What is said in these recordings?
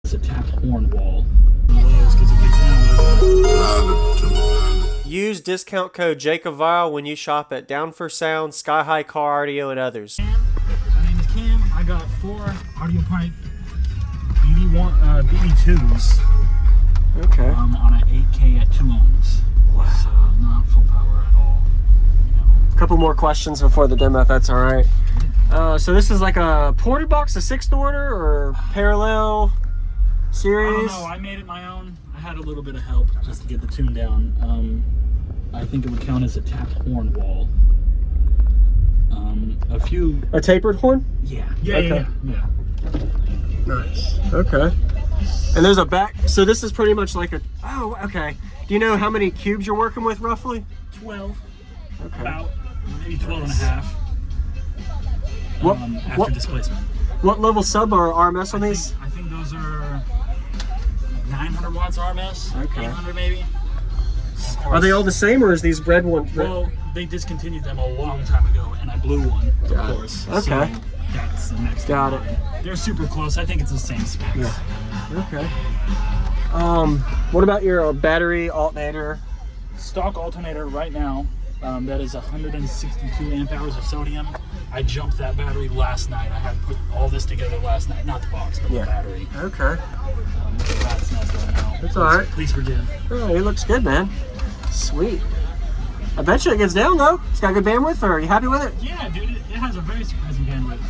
It's a tapped horn wall. Use discount code JacobViral when you shop at Down for Sound, SkyHigh Car Audio, and others. My name is Cam. I got 4 audio pipe BB2s. Okay. On an 8K at 2 ohms. Wow. So not full power at all. A couple more questions before the demo, if that's all right. So this is like a ported box, a 6th order, or parallel series? I don't know. I made it my own. I had a little bit of help just to get the tune down. I think it would count as a tapped horn wall. A tapered horn? Yeah. Okay. Yeah. Nice. Okay. And there's a back, so this is pretty much like a, oh, okay. Do you know how many cubes you're working with roughly? 12. Okay. About maybe 12 and a half. After displacement. What level sub are RMS on these? I think those are 900 watts RMS. Okay. 800 maybe. Are they all the same, or is these red ones? Well, they discontinued them a long time ago, and I blew one, of course. Okay. So that's the next Got one. it. They're super close. I think it's the same specs. Yeah. Okay. What about your battery alternator? Stock alternator right now. That is 162 amp hours of sodium. I jumped that battery last night. I had to put all this together last night. Not the box, but the battery. Okay. That's nice right now. That's all right. Please forgive. Oh, it looks good, man. Sweet. I bet you it gets down, though. It's got good bandwidth, or are you happy with it? Yeah, dude. It has a very surprising bandwidth.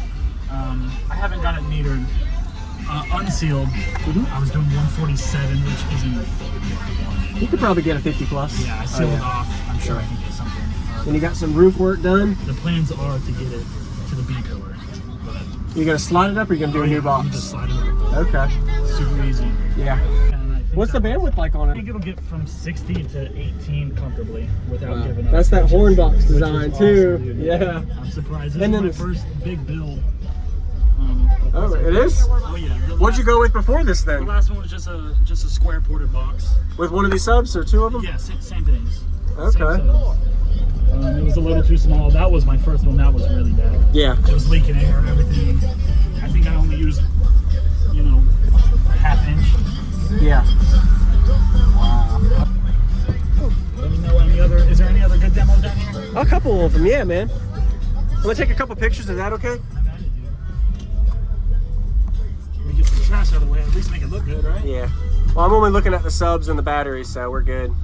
I haven't got it metered. Unsealed. I was doing 147, which isn't... You could probably get a 50 plus. Yeah, I sealed it off. I'm sure I can get something. And you got some roof work done? The plans are to get it to the B pillar. You gonna slide it up, or you gonna do a new box? You just slide it up. Okay. Super easy. Yeah. What's the bandwidth like on I it? think it'll get from 60 to 18 comfortably without giving up. That's that horn box design too. Awesome, yeah. I'm surprised. This And is then my first big build. Oh, it is? Oh yeah. What'd you go with before this The then? last one was just a square ported box. With one of these subs or 2 of them? Yeah, same things. Okay. Same subs. It was a little too small. That was my first one. That was really bad. Yeah. It was leaking air, everything. I think I only used, ½ inch. Yeah. Wow. Let me know is there any other good demos down here? A couple of them, yeah, man. I'm gonna take a couple pictures. Is that okay? Let me get some trash out of the way. At least make it look good, right? Yeah. Well, I'm only looking at the subs and the batteries, so we're good.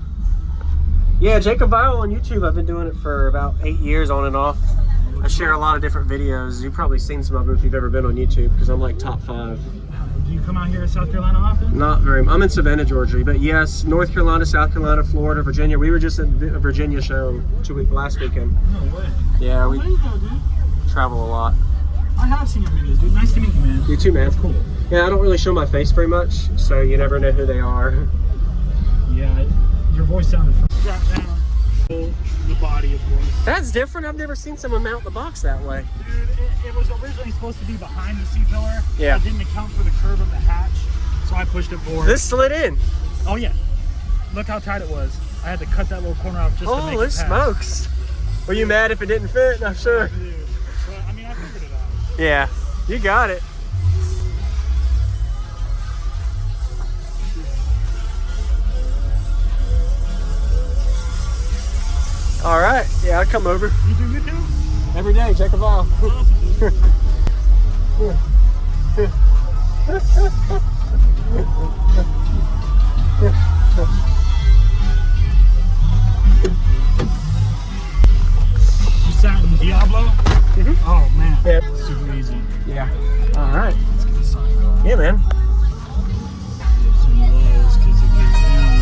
Yeah, JacobViral on YouTube. I've been doing it for about 8 years on and off. I share a lot of different videos. You've probably seen some of them if you've ever been on YouTube, because I'm like top 5. Do you come out here in South Carolina often? Not very. I'm in Savannah, Georgia, but yes, North Carolina, South Carolina, Florida, Virginia. We were just at a Virginia show last weekend. No way. Yeah, we There you go, dude. travel a lot. I have seen your videos, dude. Nice to meet you, man. You too, man. That's cool. Yeah, I don't really show my face very much, so you never know who they are. Yeah, your voice sounded strap down. The body, of course. That's different. I've never seen someone mount the box that way. Dude, it was originally supposed to be behind the C-pillar. Yeah. I didn't account for the curve of the hatch, so I pushed it forward. This slid in. Oh, yeah. Look how tight it was. I had to cut that little corner off just to make it Holy pass. smokes. Were you mad if it didn't fit? I'm sure. Dude, but, I mean, I figured it out. Yeah, you got it. All right, yeah, I'll come over. You do YouTube? Every day, JacobViral. You sat in Diablo? Oh, man. Yep. Super easy. Yeah. All right. Let's get this on. Yeah, man. Give some lows, 'cause it gets down.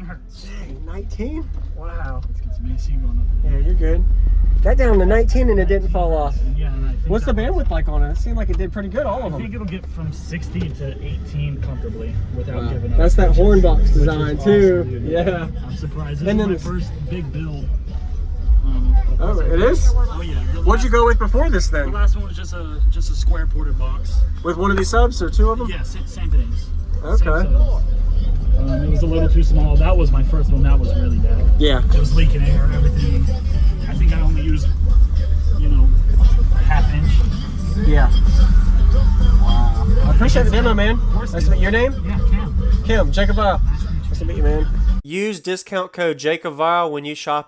one hurts. Dang, 19? Wow. Let's get some AC going up. Yeah, you're good. Got down to 19 and it didn't fall off. Yeah, and I think What's the bandwidth like on it? It seemed like it did pretty good, all of I think them. it'll get from 60 to 18 comfortably without giving up. That's that horn box design Which is too. awesome, dude. Yeah. I'm surprised. This And is then my first big build. Oh, it is? Oh yeah. What'd you go with before this The then? last one was just a square ported box. With one of these subs or two of them? Yeah, same things. Okay. Same subs. It was a little too small. That was my first one. That was really bad. Yeah. It was leaking air, everything. I think I only used, you know, ½ inch. Yeah. Wow. I appreciate the demo, man. Nice to meet your name? Yeah, Cam. Kim, JacobViral. Nice to meet you, man. Use discount code JacobViral when you shop